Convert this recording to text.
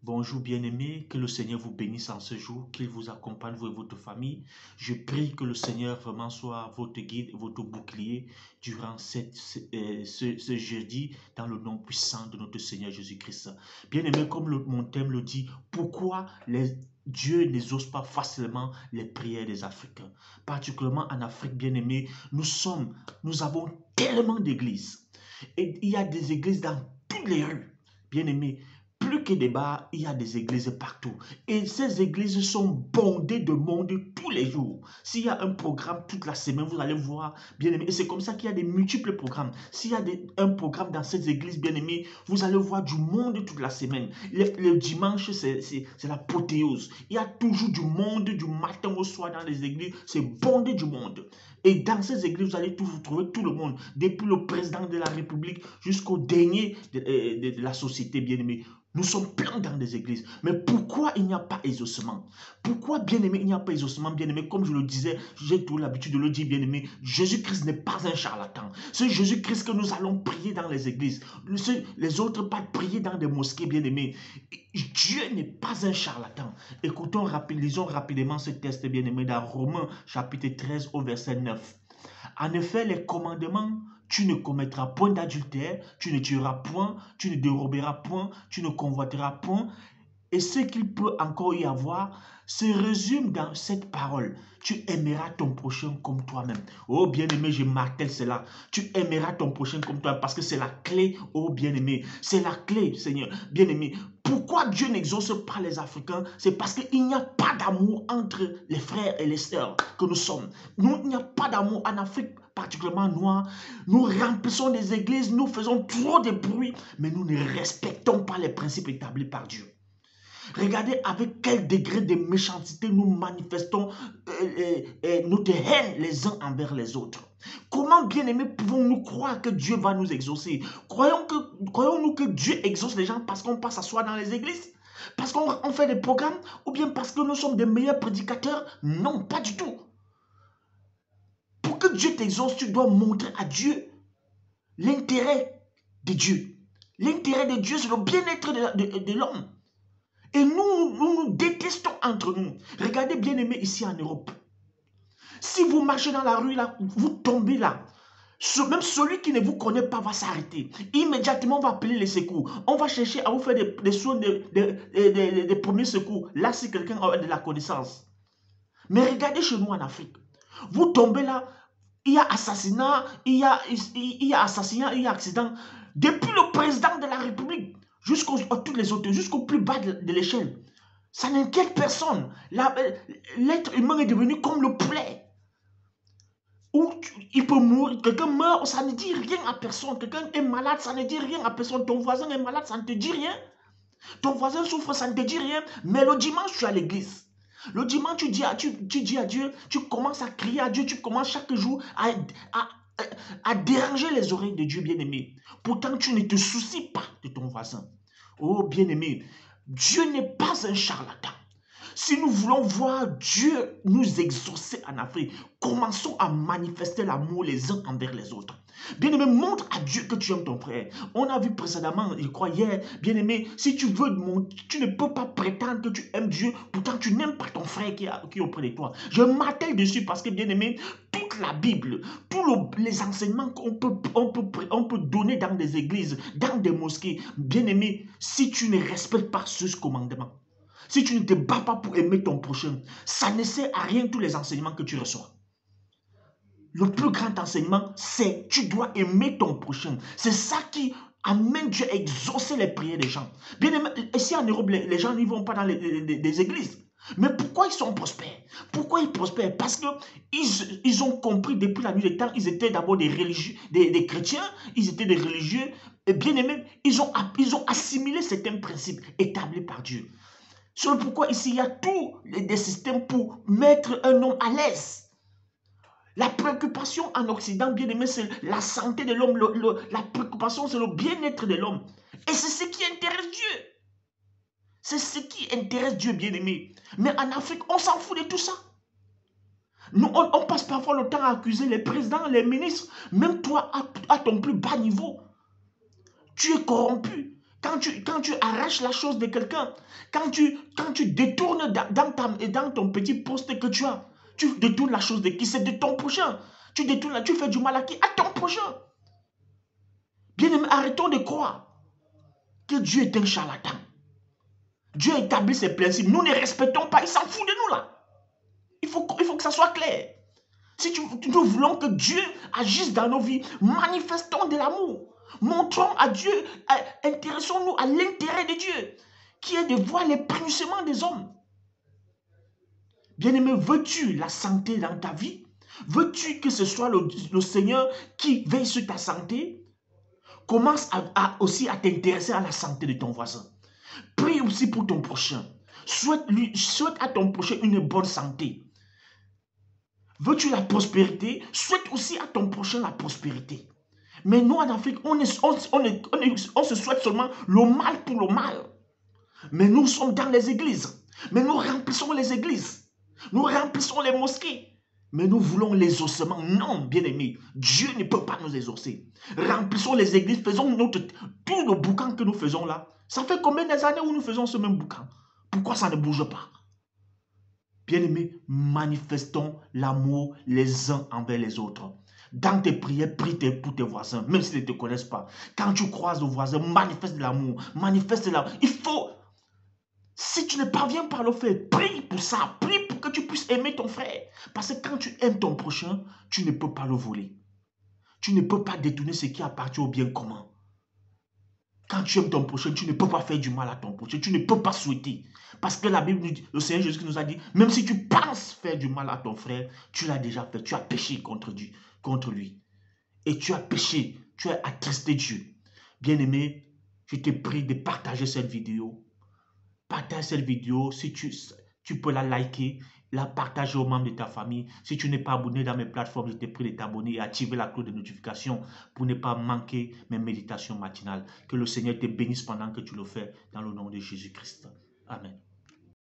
Bonjour bien-aimés, que le Seigneur vous bénisse en ce jour, qu'il vous accompagne, vous et votre famille. Je prie que le Seigneur vraiment soit votre guide et votre bouclier durant ce jeudi dans le nom puissant de notre Seigneur Jésus-Christ. Bien-aimés, comme mon thème le dit, pourquoi Dieu n'exauce pas facilement les prières des Africains? Particulièrement en Afrique, bien-aimés, nous avons tellement d'églises. Et il y a des églises dans toutes les rues, bien-aimés. Plus que des bars, il y a des églises partout. Et ces églises sont bondées de monde tous les jours. S'il y a un programme toute la semaine, vous allez voir, bien aimé. Et c'est comme ça qu'il y a des multiples programmes. S'il y a un programme dans ces églises, bien aimé, vous allez voir du monde toute la semaine. Le dimanche, c'est l'apothéose. Il y a toujours du monde du matin au soir dans les églises. C'est bondé du monde. Et dans ces églises, vous allez toujours trouver tout le monde, depuis le président de la République jusqu'au dernier de la société, bien aimé. Nous sommes pleins dans des églises. Mais pourquoi il n'y a pas exaucement? Pourquoi, bien-aimé, il n'y a pas exaucement, bien-aimé? Comme je le disais, j'ai toujours l'habitude de le dire, bien-aimé, Jésus-Christ n'est pas un charlatan. C'est Jésus-Christ que nous allons prier dans les églises. Les autres pas prier dans des mosquées, bien-aimé. Dieu n'est pas un charlatan. Lisons rapidement ce texte, bien-aimé, dans Romains chapitre 13 au verset 9. En effet, les commandements, tu ne commettras point d'adultère, tu ne tueras point, tu ne déroberas point, tu ne convoiteras point. Et ce qu'il peut encore y avoir se résume dans cette parole. Tu aimeras ton prochain comme toi-même. Oh bien-aimé, je martèle cela. Tu aimeras ton prochain comme toi parce que c'est la clé, oh bien-aimé. C'est la clé, Seigneur. Bien-aimé, pourquoi Dieu n'exauce pas les Africains? C'est parce qu'il n'y a pas d'amour entre les frères et les sœurs que nous sommes. Il n'y a pas d'amour en Afrique, particulièrement noire. Nous remplissons les églises, nous faisons trop de bruit, mais nous ne respectons pas les principes établis par Dieu. Regardez avec quel degré de méchanceté nous manifestons notre haine les uns envers les autres. Comment, bien-aimés, pouvons-nous croire que Dieu va nous exaucer? Croyons-nous que Dieu exauce les gens parce qu'on passe s'asseoir dans les églises? Parce qu'on fait des programmes? Ou bien parce que nous sommes des meilleurs prédicateurs? Non, pas du tout. Pour que Dieu t'exauce, tu dois montrer à Dieu l'intérêt de Dieu. L'intérêt de Dieu, c'est le bien-être de l'homme. Et nous détestons entre nous. Regardez, bien aimé, ici en Europe. Si vous marchez dans la rue, là, vous tombez là. Même celui qui ne vous connaît pas va s'arrêter. Immédiatement, on va appeler les secours. On va chercher à vous faire des soins des premiers secours. Là, si quelqu'un a de la connaissance. Mais regardez chez nous en Afrique. Vous tombez là, il y a assassinat, il y a assassinat, il y a accident. Depuis le président de la République jusqu'à tous les autres, jusqu'au plus bas de l'échelle. Ça n'inquiète personne. L'être humain est devenu comme le poulet. Où il peut mourir, quelqu'un meurt, ça ne dit rien à personne. Quelqu'un est malade, ça ne dit rien à personne. Ton voisin est malade, ça ne te dit rien. Ton voisin souffre, ça ne te dit rien. Mais le dimanche, tu es à l'église. Le dimanche, tu dis à Dieu, tu commences à crier à Dieu, tu commences chaque jour à déranger les oreilles de Dieu bien-aimé. Pourtant, tu ne te soucies pas de ton voisin. Oh bien-aimé, Dieu n'est pas un charlatan. Si nous voulons voir Dieu nous exaucer en Afrique, commençons à manifester l'amour les uns envers les autres. Bien-aimé, montre à Dieu que tu aimes ton frère. On a vu précédemment, je crois hier, bien-aimé, si tu veux, tu ne peux pas prétendre que tu aimes Dieu, pourtant tu n'aimes pas ton frère qui est auprès de toi. Je m'attelle dessus parce que, bien-aimé, toute la Bible, tous les enseignements qu'on peut donner dans des églises, dans des mosquées, bien-aimé, si tu ne respectes pas ce commandement, si tu ne te bats pas pour aimer ton prochain, ça ne sert à rien tous les enseignements que tu reçois. Le plus grand enseignement, c'est tu dois aimer ton prochain. C'est ça qui amène Dieu à exaucer les prières des gens. Bien aimé, ici en Europe, les gens n'y vont pas dans les églises. Mais pourquoi ils sont prospères? Pourquoi ils prospèrent? Parce qu'ils ont compris depuis la nuit des temps, ils étaient d'abord des religieux, des chrétiens, ils étaient des religieux, et bien aimés, ils ont assimilé certains principes établis par Dieu. C'est pourquoi ici, il y a tous des systèmes pour mettre un homme à l'aise. La préoccupation en Occident, bien aimé, c'est la santé de l'homme. La préoccupation, c'est le bien-être de l'homme. Et c'est ce qui intéresse Dieu. C'est ce qui intéresse Dieu, bien aimé. Mais en Afrique, on s'en fout de tout ça. Nous, on passe parfois le temps à accuser les présidents, les ministres, même toi, à ton plus bas niveau. Tu es corrompu. Quand tu arraches la chose de quelqu'un, quand tu détournes dans ton petit poste que tu as, tu détournes la chose de qui? C'est de ton prochain. Tu détournes, tu fais du mal à qui? À ton prochain. Bien-aimés, arrêtons de croire que Dieu est un charlatan. Dieu établit ses principes. Nous ne respectons pas. Il s'en fout de nous là. Il faut que ça soit clair. Si nous voulons que Dieu agisse dans nos vies, manifestons de l'amour. Montrons à Dieu, intéressons-nous à l'intérêt de Dieu, qui est de voir l'épanouissement des hommes. Bien-aimé, veux-tu la santé dans ta vie? Veux-tu que ce soit le Seigneur qui veille sur ta santé? Commence aussi à t'intéresser à la santé de ton voisin. Prie aussi pour ton prochain. Souhaite à ton prochain une bonne santé. Veux-tu la prospérité? Souhaite aussi à ton prochain la prospérité. Mais nous, en Afrique, on se souhaite seulement le mal pour le mal. Mais nous sommes dans les églises. Mais nous remplissons les églises. Nous remplissons les mosquées. Mais nous voulons l'exaucement. Non, bien-aimés, Dieu ne peut pas nous exaucer. Remplissons les églises, faisons tout le boucan que nous faisons là. Ça fait combien d'années où nous faisons ce même boucan? Pourquoi ça ne bouge pas? Bien-aimés, manifestons l'amour les uns envers les autres. Dans tes prières, prie pour tes voisins, même s'ils ne te connaissent pas. Quand tu croises le voisin, manifeste de l'amour, manifeste de l'amour. Il faut, si tu ne parviens pas à le faire, prie pour ça, prie pour que tu puisses aimer ton frère. Parce que quand tu aimes ton prochain, tu ne peux pas le voler. Tu ne peux pas détourner ce qui appartient au bien commun. Quand tu aimes ton prochain, tu ne peux pas faire du mal à ton prochain. Tu ne peux pas souhaiter. Parce que la Bible nous dit, le Seigneur Jésus nous a dit, même si tu penses faire du mal à ton frère, tu l'as déjà fait. Tu as péché contre lui. Et tu as péché. Tu as attristé Dieu. Bien-aimé, je te prie de partager cette vidéo. Partage cette vidéo. Si tu peux la liker, la partager aux membres de ta famille. Si tu n'es pas abonné dans mes plateformes, je te prie de t'abonner et activer la cloche de notification pour ne pas manquer mes méditations matinales. Que le Seigneur te bénisse pendant que tu le fais dans le nom de Jésus-Christ. Amen.